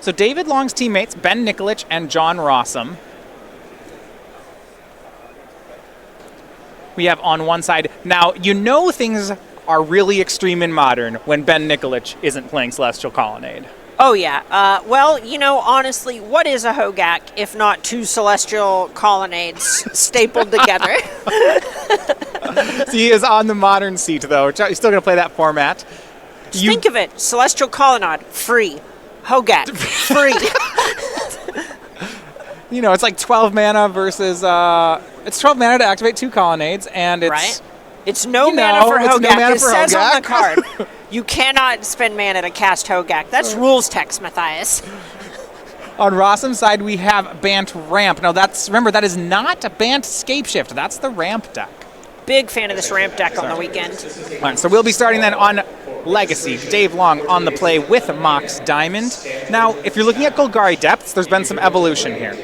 So David Long's teammates, Ben Nikolich and John Rosum. We have on one side. Now, you know things are really extreme in Modern when Ben Nikolich isn't playing Celestial Colonnade. Oh, yeah. Well, honestly, what is a Hogak if not two Celestial Colonnades stapled together? So he is on the Modern seat, though. He's still going to play that format. Just think of it. Celestial Colonnade, free. Hogak, free. It's like 12 mana versus... it's 12 mana to activate 2 Colonnades, and it's... Right? It's no mana for Hogak. No mana it for says Hogak. on the card, you cannot spend mana to cast Hogak. That's rules text, Matthias. On Rosum's side, we have Bant Ramp. Now, remember, that is not Bant Scapeshift. That's the Ramp deck. Big fan of this Ramp deck on the weekend. All right, so we'll be starting then on Legacy. Dave Long on the play with Mox Diamond. Now, if you're looking at Golgari Depths, there's been some evolution here.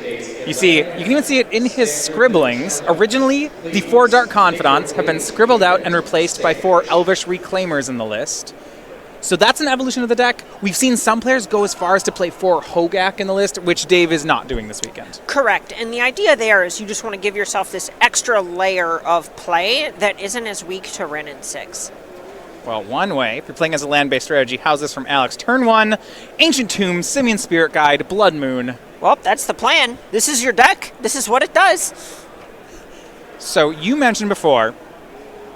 You can even see it in his scribblings. Originally, the 4 Dark Confidants have been scribbled out and replaced by 4 Elvish Reclaimers in the list. So that's an evolution of the deck. We've seen some players go as far as to play 4 Hogak in the list, which Dave is not doing this weekend. Correct. And the idea there is you just want to give yourself this extra layer of play that isn't as weak to Wrenn and 6. Well, one way, if you're playing as a land-based strategy, how's this from Alex? Turn 1, Ancient Tomb, Simian Spirit Guide, Blood Moon. Well, that's the plan. This is your deck. This is what it does. So you mentioned before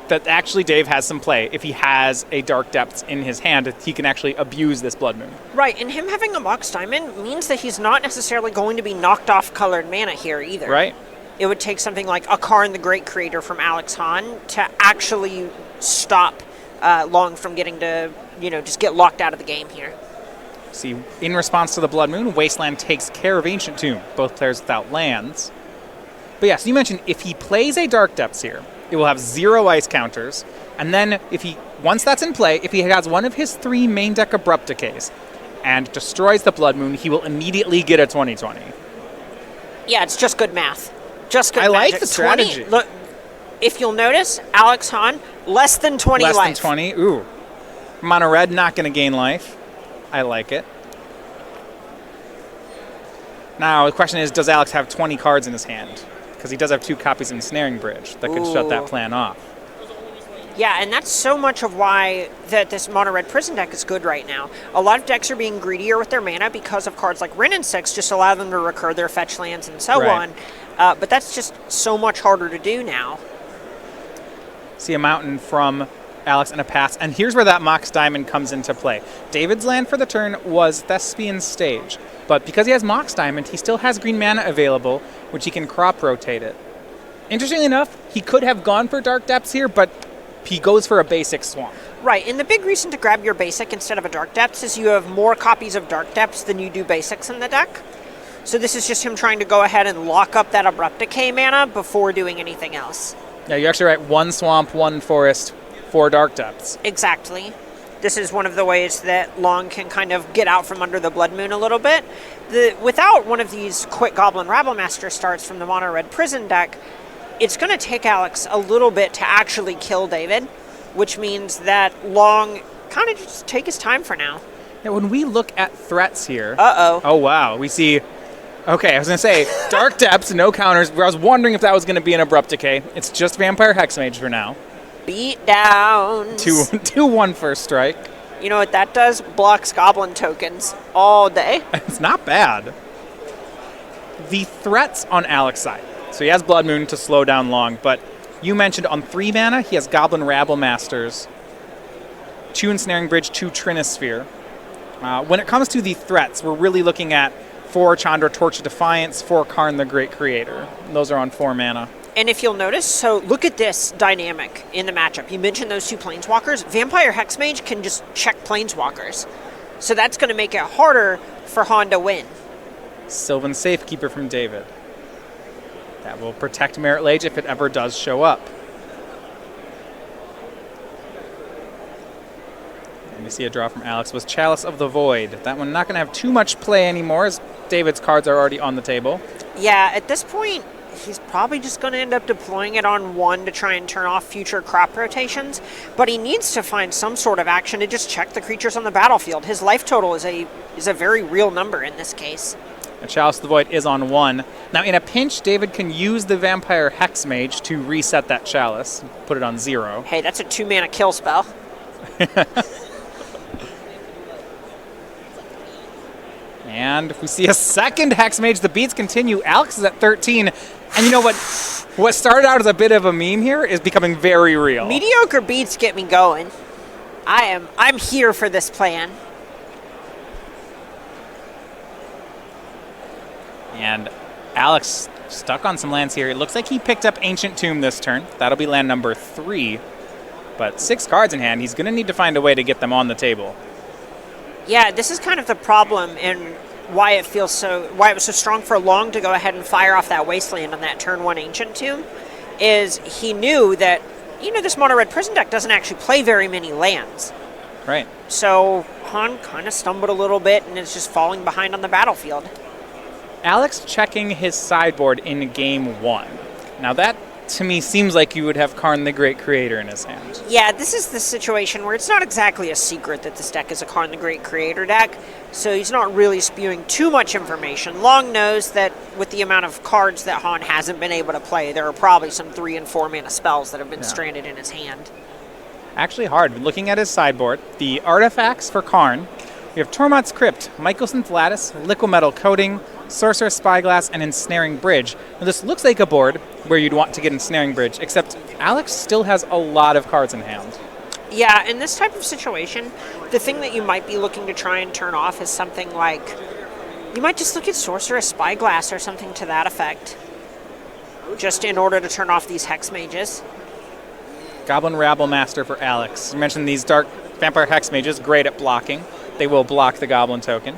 that actually Dave has some play. If he has a Dark Depths in his hand, he can actually abuse this Blood Moon. Right, and him having a Mox Diamond means that he's not necessarily going to be knocked off colored mana here either. Right. It would take something like a Karn the Great Creator from Alex Hahn to actually stop Long from getting to, just get locked out of the game here. See, in response to the Blood Moon, Wasteland takes care of Ancient Tomb, both players without lands. But yeah, so you mentioned if he plays a Dark Depths here, it will have 0 ice counters, and then once that's in play, if he has one of his 3 main deck Abrupt Decays and destroys the Blood Moon, he will immediately get a 20/20. Yeah, it's just good math. Just good I magic. like the strategy. Look, if you'll notice, Alex Hahn, less than 20 life. Less than 20? Ooh. Mono red, not going to gain life. I like it. Now, the question is, does Alex have 20 cards in his hand? Because he does have 2 copies of Ensnaring Bridge that could shut that plan off. Yeah, and that's so much of why that this mono red prison deck is good right now. A lot of decks are being greedier with their mana because of cards like Wrenn and 6 just allow them to recur their fetch lands and so on. But that's just so much harder to do now. See a mountain from Alex and a pass. And here's where that Mox Diamond comes into play. David's land for the turn was Thespian Stage. But because he has Mox Diamond, he still has green mana available, which he can crop rotate it. Interestingly enough, he could have gone for Dark Depths here, but he goes for a basic Swamp. Right, and the big reason to grab your basic instead of a Dark Depths is you have more copies of Dark Depths than you do basics in the deck. So this is just him trying to go ahead and lock up that Abrupt Decay mana before doing anything else. Yeah, you're actually right. 1 Swamp, 1 Forest, 4 Dark Depths. Exactly. This is one of the ways that Long can kind of get out from under the Blood Moon a little bit. Without one of these quick Goblin Rabblemaster starts from the Mono Red Prison deck, it's going to take Alex a little bit to actually kill David, which means that Long kind of just take his time for now. Now, when we look at threats here... Uh-oh. Oh, wow. We see... Okay, I was going to say, Dark Depths, no counters. I was wondering if that was going to be an Abrupt Decay. It's just Vampire Hexmage for now. Beat down. 2/1 first strike. You know what that does? Blocks Goblin tokens all day. It's not bad. The threats on Alex's side. So he has Blood Moon to slow down Long, but you mentioned on 3 mana, he has Goblin Rabble-Masters, 2 Ensnaring Bridge, 2 Trinisphere. When it comes to the threats, we're really looking at 4 Chandra Torch of Defiance, 4 Karn the Great Creator. Those are on 4 mana. And if you'll notice, so look at this dynamic in the matchup. You mentioned those 2 Planeswalkers. Vampire Hexmage can just check Planeswalkers. So that's going to make it harder for Han to win. Sylvan Safekeeper from David. That will protect Merit Lage if it ever does show up. And we see a draw from Alex was Chalice of the Void. That one not going to have too much play anymore as David's cards are already on the table. Yeah, at this point, he's probably just going to end up deploying it on 1 to try and turn off future crop rotations, but he needs to find some sort of action to just check the creatures on the battlefield. His life total is a very real number in this case. And Chalice of the Void is on 1. Now, in a pinch, David can use the Vampire Hexmage to reset that Chalice, put it on 0. Hey, that's a 2-mana kill spell. And if we see a second Hexmage, the beats continue. Alex is at 13. And you know what? What started out as a bit of a meme here is becoming very real. Mediocre beats get me going. I'm here for this plan. And Alex stuck on some lands here. It looks like he picked up Ancient Tomb this turn. That'll be land number 3. But 6 cards in hand. He's going to need to find a way to get them on the table. Yeah, this is kind of the problem and why it was so strong for Long to go ahead and fire off that Wasteland on that turn 1 Ancient Tomb, is he knew that, this mono red prison deck doesn't actually play very many lands. Right. So Han kind of stumbled a little bit and is just falling behind on the battlefield. Alex checking his sideboard in game 1. Now that, to me, seems like you would have Karn the Great Creator in his hand. Yeah, this is the situation where it's not exactly a secret that this deck is a Karn the Great Creator deck, so he's not really spewing too much information. Long knows that with the amount of cards that Han hasn't been able to play, there are probably some 3 and 4 mana spells that have been stranded in his hand. Actually hard. Looking at his sideboard, the artifacts for Karn, we have Tormod's Crypt, Mycosynth Lattice, Liquimetal Coating, Sorcerer's Spyglass, and Ensnaring Bridge. Now this looks like a board where you'd want to get Ensnaring Bridge, except Alex still has a lot of cards in hand. Yeah, in this type of situation, the thing that you might be looking to try and turn off is something like, you might just look at Sorcerer's Spyglass or something to that effect, just in order to turn off these Hex Mages. Goblin Rabble Master for Alex. You mentioned these Dark Vampire Hex Mages, great at blocking. They will block the Goblin token.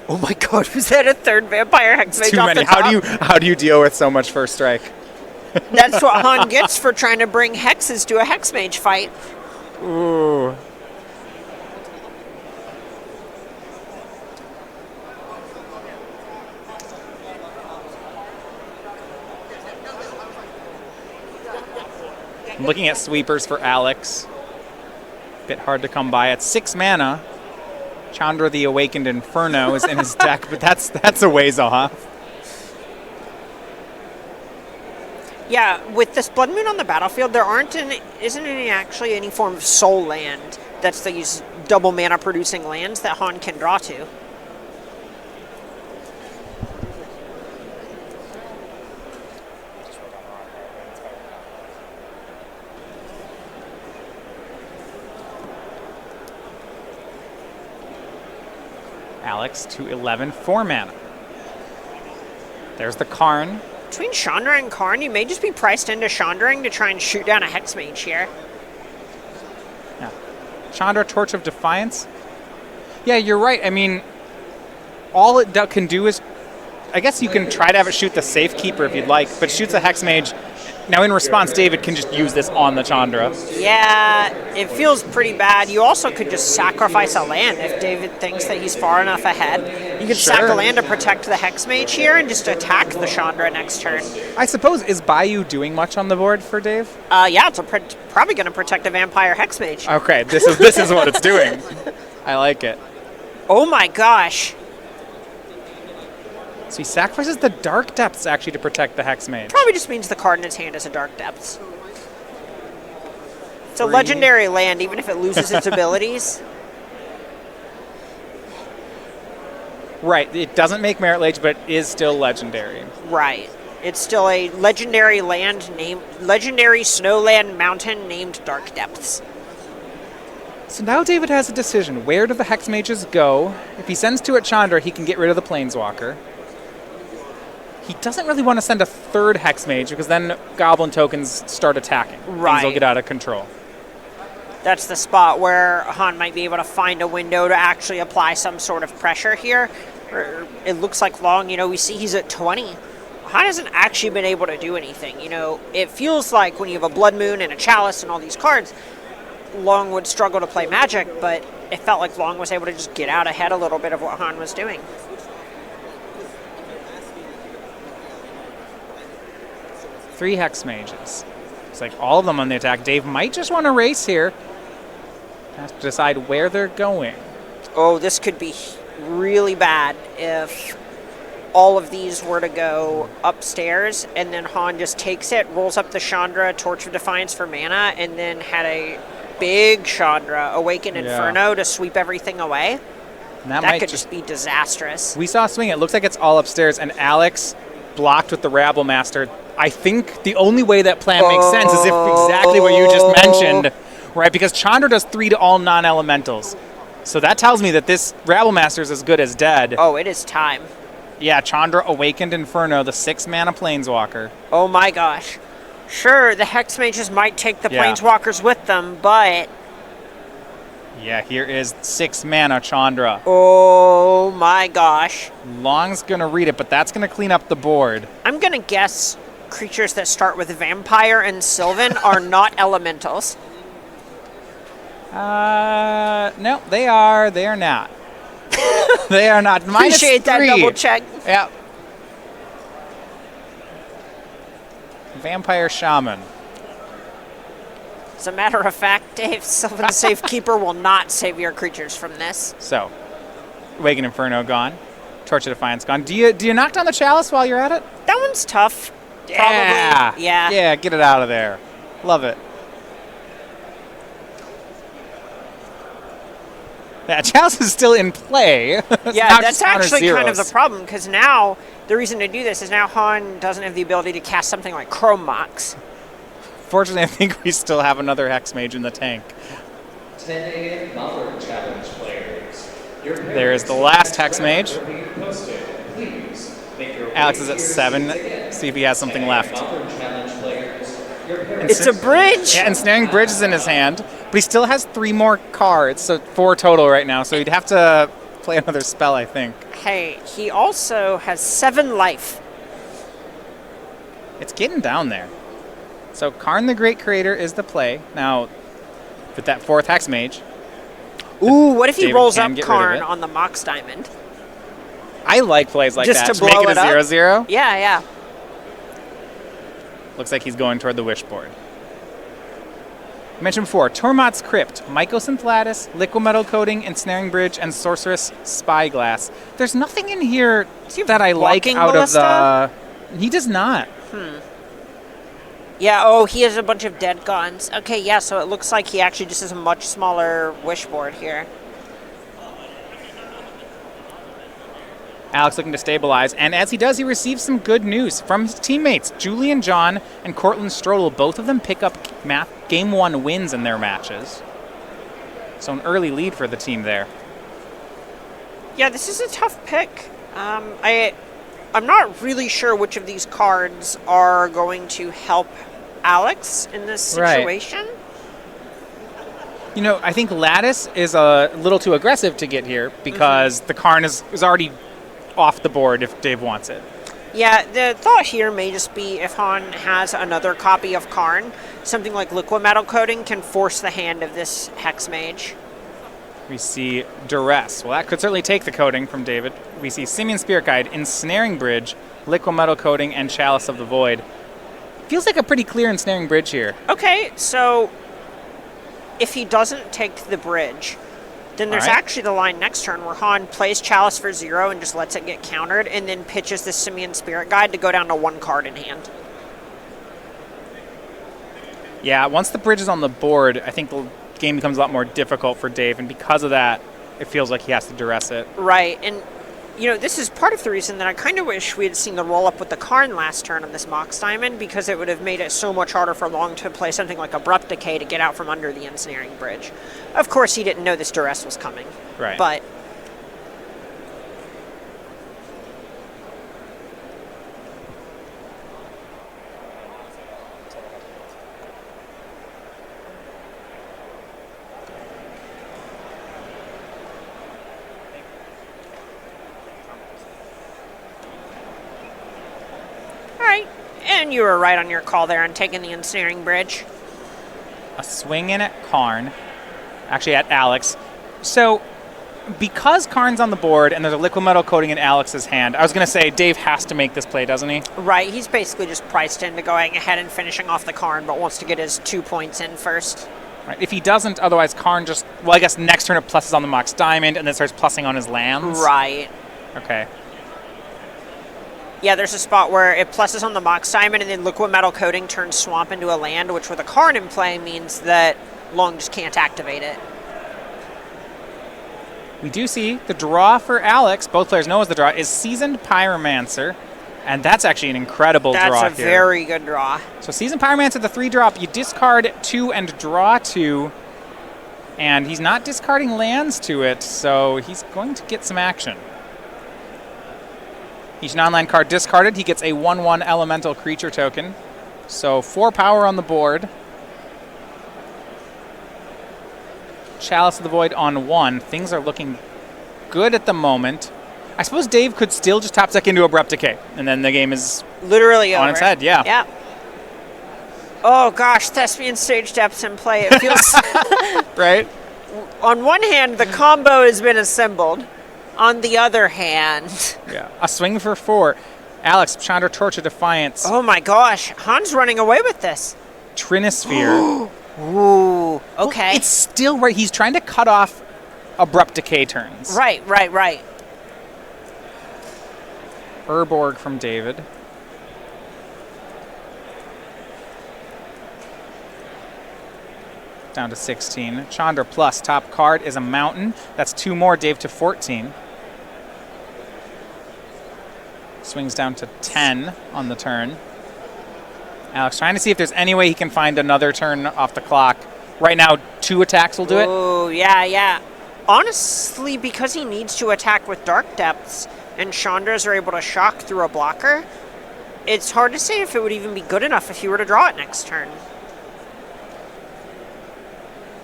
Oh my god, was that a 3rd Vampire Hex Mage Too off many. the top? How do you deal with so much first strike? That's what Han gets for trying to bring hexes to a Hex Mage fight. Ooh. I'm looking at sweepers for Alex. Bit hard to come by. At 6 mana, Chandra the Awakened Inferno is in his deck, but that's a ways off. Yeah, with this Blood Moon on the battlefield, there isn't actually any form of soul land that's these double mana producing lands that Han can draw to. Alex to 11, 4 mana. There's the Karn. Between Chandra and Karn, you may just be priced into Chandraing to try and shoot down a Hex Mage here. Yeah. Chandra, Torch of Defiance. Yeah, you're right. I mean, all it can do is, I guess you can try to have it shoot the Safekeeper if you'd like, but shoots a Hex Mage. Now in response, David can just use this on the Chandra. Yeah, it feels pretty bad. You also could just sacrifice a land if David thinks that he's far enough ahead. You could sack a land to protect the Hex Mage here and just attack the Chandra next turn. I suppose, is Bayou doing much on the board for Dave? Yeah, it's probably going to protect a Vampire Hex Mage. Okay, this is what it's doing. I like it. Oh my gosh. So he sacrifices the Dark Depths actually to protect the Hex Mage. Probably just means the card in his hand is a Dark Depths. It's a legendary land, even if it loses its abilities. Right, it doesn't make Merit Lage, but it is still legendary. Right. It's still a legendary land legendary snowland mountain named Dark Depths. So now David has a decision. Where do the Hex Mages go? If he sends two at Chandra, he can get rid of the Planeswalker. He doesn't really want to send a third Hex Mage because then Goblin tokens start attacking. Right. Things will get out of control. That's the spot where Han might be able to find a window to actually apply some sort of pressure here. It looks like Long, we see he's at 20. Han hasn't actually been able to do anything. It feels like when you have a Blood Moon and a Chalice and all these cards, Long would struggle to play Magic, but it felt like Long was able to just get out ahead a little bit of what Han was doing. 3 Hex Mages. It's like all of them on the attack. Dave might just want to race here. Has to decide where they're going. Oh, this could be really bad if all of these were to go upstairs and then Han just takes it, rolls up the Chandra, Torch of Defiance for mana, and then had a big Chandra, Awaken Inferno to sweep everything away. And that could just be disastrous. We saw a swing. It looks like it's all upstairs, and Alex blocked with the Rabble Master. I think the only way that plan makes sense is if exactly what you just mentioned, right? Because Chandra does 3 to all non-elementals. So that tells me that this Rabble Master is as good as dead. Oh, it is time. Yeah, Chandra, Awakened Inferno, the 6-mana Planeswalker. Oh my gosh. Sure, the Hex Mages might take the Planeswalkers with them, but... Yeah, here is 6-mana Chandra. Oh my gosh. Long's going to read it, but that's going to clean up the board. I'm going to guess creatures that start with Vampire and Sylvan are not elementals. No, they are. They are not. They are not. Appreciate that double check. Yeah. Vampire Shaman. As a matter of fact, Dave, Sylvan Safekeeper will not save your creatures from this. So, Awaken Inferno gone. Torch of Defiance gone. Do you knock down the Chalice while you're at it? That one's tough. Yeah. Probably. Yeah. Yeah, get it out of there. Love it. Yeah, Chalice is still in play. Yeah, that's actually kind of the problem, because now the reason to do this is now Han doesn't have the ability to cast something like Chrome Mox. Fortunately, I think we still have another Hex Mage in the tank. 10 a.m. Mother Challenge players. There is the last Hex Mage. Alex is at 7. See if he has something left. It's a bridge! Yeah, Ensnaring Bridge is in his hand, but he still has 3 more cards, so 4 total right now, so he'd have to play another spell, I think. Hey, he also has 7 life. It's getting down there. So Karn the Great Creator is the play. Now, with that 4th Hex Mage. Ooh, what if he David rolls can up get Karn rid of it. on the Mox Diamond? I like plays like Just that. to blow make it it a up? 0/0. Yeah, yeah. Looks like he's going toward the wish board. I mentioned before, Tormod's Crypt, Mycosynth Lattice, Liquid Metal Coating, Ensnaring Bridge, and Sorceress Spyglass. There's nothing in here that I like Walking out Ballista? of the... He does not. Yeah, oh, he has a bunch of dead gods. Okay, yeah, so it looks like he actually just has a much smaller wish board here. Alex looking to stabilize, and as he does, he receives some good news from his teammates. Julian John and Cortland Strodl, both of them pick up Game 1 wins in their matches. So an early lead for the team there. Yeah, this is a tough pick. I'm not really sure which of these cards are going to help Alex in this situation. Right. You know, I think Lattice is a little too aggressive to get here because the Karn is already off the board if Dave wants it. Yeah, the thought here may just be if Han has another copy of Karn, something like Liquid Metal Coating can force the hand of this Hex Mage. We see Duress. Well, that could certainly take the coating from David. We see Simian Spirit Guide, Ensnaring Bridge, Liquid Metal Coating, and Chalice of the Void. Feels like a pretty clear Ensnaring Bridge here. Okay, so if he doesn't take the bridge, then there's actually the line next turn where Han plays Chalice for 0 and just lets it get countered, and then pitches the Simian Spirit Guide to go down to 1 card in hand. Yeah, once the bridge is on the board, I think the game becomes a lot more difficult for Dave, and because of that, it feels like he has to duress it. Right, and you know, this is part of the reason that I kind of wish we had seen the roll-up with the Karn last turn on this Mox Diamond, because it would have made it so much harder for Long to play something like Abrupt Decay to get out from under the Ensnaring Bridge. Of course, he didn't know this duress was coming. Right. But and you were right on your call there on taking the Ensnaring Bridge. A swing in at Karn, actually at Alex. So because Karn's on the board and there's a liquid metal coating in Alex's hand, I was going to say Dave has to make this play, doesn't he? Right, he's basically just priced into going ahead and finishing off the Karn, but wants to get his 2 points in first. Right. If he doesn't, otherwise Karn just, well, I guess next turn it pluses on the Mox Diamond and then starts plussing on his lands. Right. Okay. Yeah, there's a spot where it pluses on the Mox Diamond and then liquid metal coating turns Swamp into a land, which with a Karn in play means that Long just can't activate it. We do see the draw for Alex, both players know as the draw, is Seasoned Pyromancer. And that's actually an incredible draw here. That's a very good draw. So Seasoned Pyromancer, the 3-drop, you discard 2 and draw 2. And he's not discarding lands to it, so he's going to get some action. Each non-land card discarded, he gets a 1/1 elemental creature token. So 4 power on the board. Chalice of the Void on 1. Things are looking good at the moment. I suppose Dave could still just top deck into Abrupt Decay, and then the game is literally on over. its head, yeah. Yeah. Oh gosh, Thespian Stage Depths in play. It feels right? On one hand, the combo has been assembled. On the other hand, yeah, a swing for 4. Alex, Chandra, Torch of Defiance. Oh my gosh, Han's running away with this. Trinisphere. Ooh, okay. Well, it's still right. He's trying to cut off Abrupt Decay turns. Right. Urborg from David. Down to 16. Chandra plus top card is a mountain. That's 2 more, Dave to 14. Swings down to 10 on the turn. Alex trying to see if there's any way he can find another turn off the clock. Right now, 2 attacks will do it. Oh, yeah. Honestly, because he needs to attack with Dark Depths and Chandras are able to shock through a blocker, it's hard to say if it would even be good enough if he were to draw it next turn.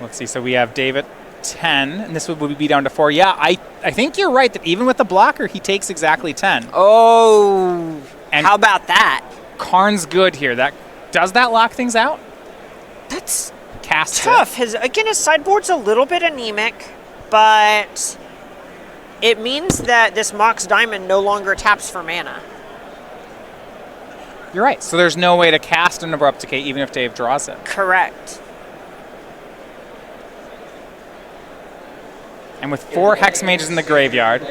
Let's see. So we have David 10, and this would be down to 4. Yeah, I think you're right that even with the blocker, he takes exactly 10. Oh, and how about that? Karn's good here. Does that lock things out? That's Cast tough. His sideboard's a little bit anemic, but it means that this Mox Diamond no longer taps for mana. You're right. So there's no way to cast an Abrupt Decay even if Dave draws it. Correct. And with 4 Hex Mages in the graveyard,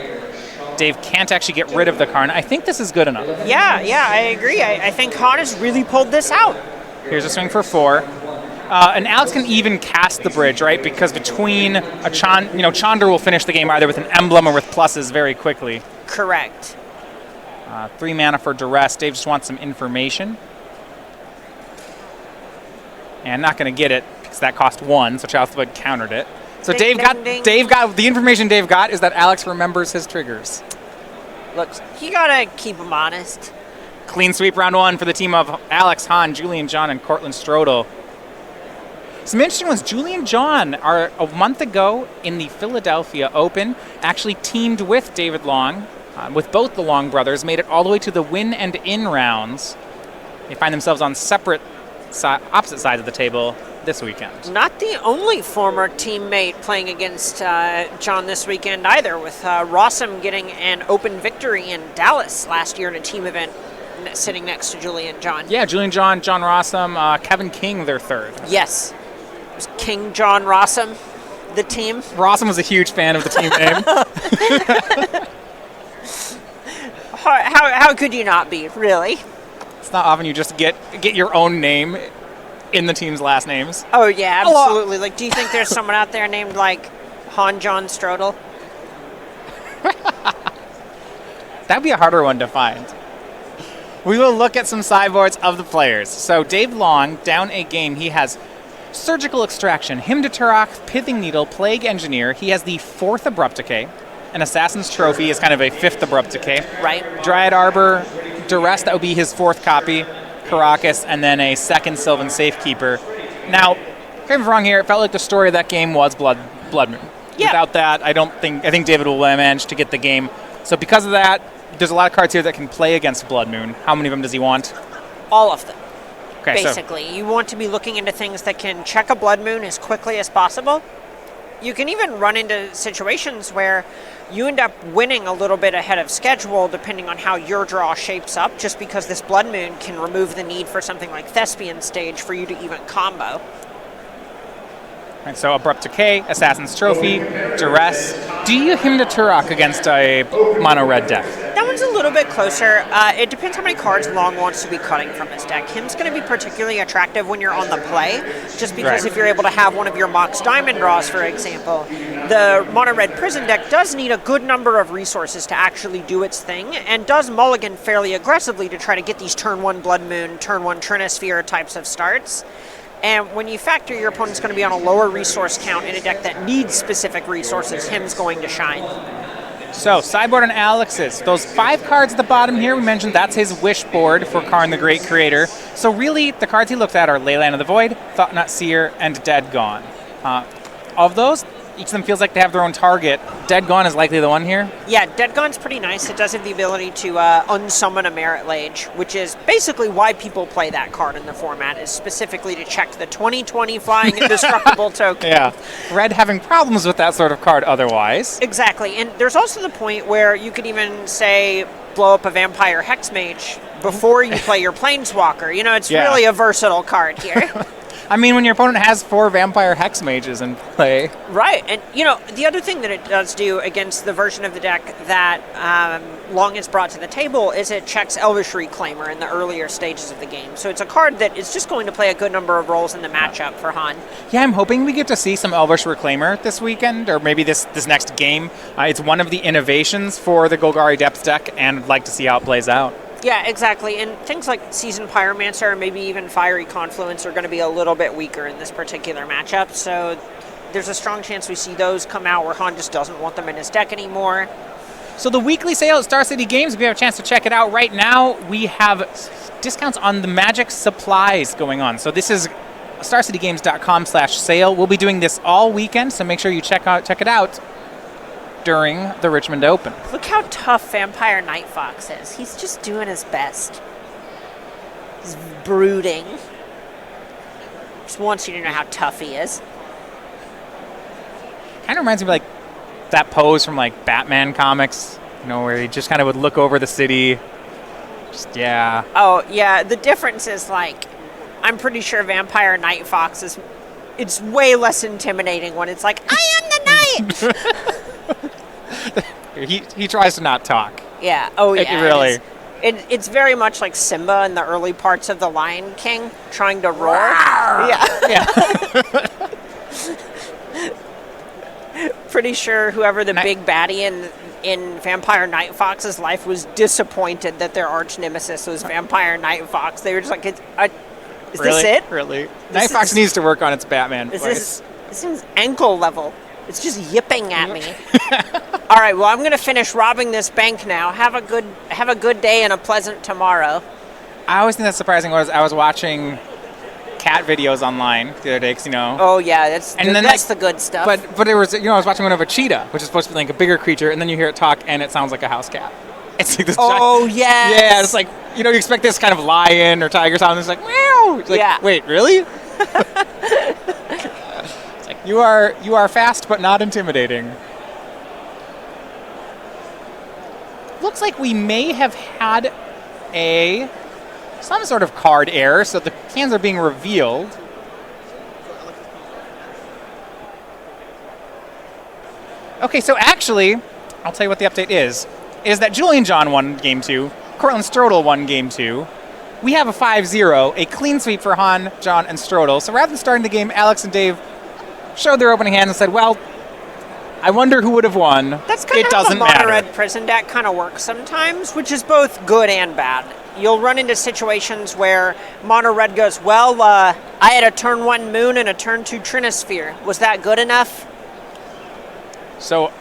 Dave can't actually get rid of the Karn. I think this is good enough. Yeah, I agree. I think Han has really pulled this out. Here's a swing for 4. And Alex can even cast the bridge, right? Because between Chandra will finish the game either with an emblem or with pluses very quickly. Correct. 3 mana for Duress. Dave just wants some information. And not going to get it because that cost 1, so Chalice of the Void countered it. So Ding, Dave got the information Dave got is that Alex remembers his triggers. Look, you gotta keep him honest. Clean sweep round 1 for the team of Alex, Han, Julian John, and Cortland Strodl. Some interesting ones. Julian John, a month ago in the Philadelphia Open, actually teamed with David Long, with both the Long brothers, made it all the way to the win and in rounds. They find themselves on opposite sides of the table this weekend. Not the only former teammate playing against John this weekend either, with Rosum getting an open victory in Dallas last year in a team event sitting next to Julian John. Yeah, Julian John, John Rosum, Kevin King, their third. Yes. It was King John Rosum, the team. Rosum was a huge fan of the team name. How could you not be, really? It's not often you just get your own name in the team's last names. Oh, yeah, absolutely. Like, do you think there's someone out there named, like, Han John Strodl? That'd be a harder one to find. We will look at some sideboards of the players. So Dave Long, down a game, he has Surgical Extraction, Hymn to Turok, Pithing Needle, Plague Engineer. He has the 4th Abrupt Decay. An Assassin's Trophy is kind of a 5th Abrupt Decay. Right. Dryad Arbor, Duress, that would be his 4th copy. Caracas, and then a 2nd Sylvan Safekeeper. Now, correct me if I'm wrong here, it felt like the story of that game was Blood Moon. Yeah. Without that, I think David will manage to get the game. So because of that, there's a lot of cards here that can play against Blood Moon. How many of them does he want? All of them. Okay, basically. You want to be looking into things that can check a Blood Moon as quickly as possible You can even run into situations where you end up winning a little bit ahead of schedule depending on how your draw shapes up, just because this Blood Moon can remove the need for something like Thespian Stage for you to even combo. And so Abrupt Decay, Assassin's Trophy, Duress. Do you Hymn to Turok against a mono red deck? That one's a little bit closer. It depends how many cards Long wants to be cutting from his deck. Him's going to be particularly attractive when you're on the play, just because if you're able to have one of your Mox Diamond draws, for example. The mono red Prison deck does need a good number of resources to actually do its thing, and does mulligan fairly aggressively to try to get these turn 1 Blood Moon, turn 1 Trinisphere types of starts. And when you factor your opponent's going to be on a lower resource count in a deck that needs specific resources, Him's going to shine. So, sideboard on Alex's. Those 5 cards at the bottom here, we mentioned that's his wish board for Karn the Great Creator. So really, the cards he looked at are Leyline of the Void, Thought-Knot Seer, and Dead Gone. Of those, each of them feels like they have their own target. Dead Gone is likely the one here. Yeah, Dead Gone's pretty nice. It does have the ability to unsummon a Merit Lage, which is basically why people play that card in the format, is specifically to check the 20/20 Flying Indestructible token. Yeah. Red having problems with that sort of card otherwise. Exactly, and there's also the point where you could even, say, blow up a Vampire Hexmage before you play your Planeswalker. You know, it's really a versatile card here. I mean, when your opponent has 4 Vampire Hex Mages in play. Right, and you know, the other thing that it does do against the version of the deck that Long has brought to the table is it checks Elvish Reclaimer in the earlier stages of the game. So it's a card that is just going to play a good number of roles in the matchup for Han. Yeah, I'm hoping we get to see some Elvish Reclaimer this weekend, or maybe this next game. It's one of the innovations for the Golgari Depths deck, and I'd like to see how it plays out. Yeah, exactly. And things like Seasoned Pyromancer, maybe even Fiery Confluence, are going to be a little bit weaker in this particular matchup. So there's a strong chance we see those come out where Han just doesn't want them in his deck anymore. So the weekly sale at Star City Games, if you have a chance to check it out right now, we have discounts on the Magic supplies going on. So this is starcitygames.com/sale. We'll be doing this all weekend, so make sure you check it out during the Richmond Open. Look how tough Vampire Night Fox is. He's just doing his best. He's brooding. Just wants you to know how tough he is. Kind of reminds me of like that pose from like Batman comics, you know, where he just kind of would look over the city. Just, yeah. Oh, yeah. The difference is like, I'm pretty sure Vampire Night Fox is, it's way less intimidating when it's like, I am the knight! He tries to not talk. Yeah. Oh, yeah. Really. It's very much like Simba in the early parts of The Lion King, trying to roar. Yeah. Pretty sure whoever the big baddie in Vampire Night Fox's life was disappointed that their arch nemesis was Vampire Night Fox. They were just like, is this it? Really? Night Fox needs to work on its Batman voice. This is ankle level. It's just yipping at me. All right, well, I'm going to finish robbing this bank now. Have a good day and a pleasant tomorrow. I always think that's surprising. I was watching cat videos online the other day, because, you know. Oh, yeah, that's the good stuff. But it was, you know, I was watching one of a cheetah, which is supposed to be like a bigger creature, and then you hear it talk, and it sounds like a house cat. It's like this giant, yes. Yeah, it's like, you know, you expect this kind of lion or tiger sound, and it's like, meow. It's like, wait, really? It's like, you are fast, but not intimidating. Looks like we may have had some sort of card error, so the hands are being revealed. Okay, so actually, I'll tell you what the update is that Julian John won Game 2, Cortland Strodl won Game 2. We have a 5-0, a clean sweep for Han, John, and Strodl. So rather than starting the game, Alex and Dave showed their opening hands and said, well, I wonder who would have won. That's kind of how the mono red prison deck kind of works sometimes, which is both good and bad. You'll run into situations where mono red goes, well, I had a turn 1 moon and a turn 2 Trinisphere. Was that good enough? So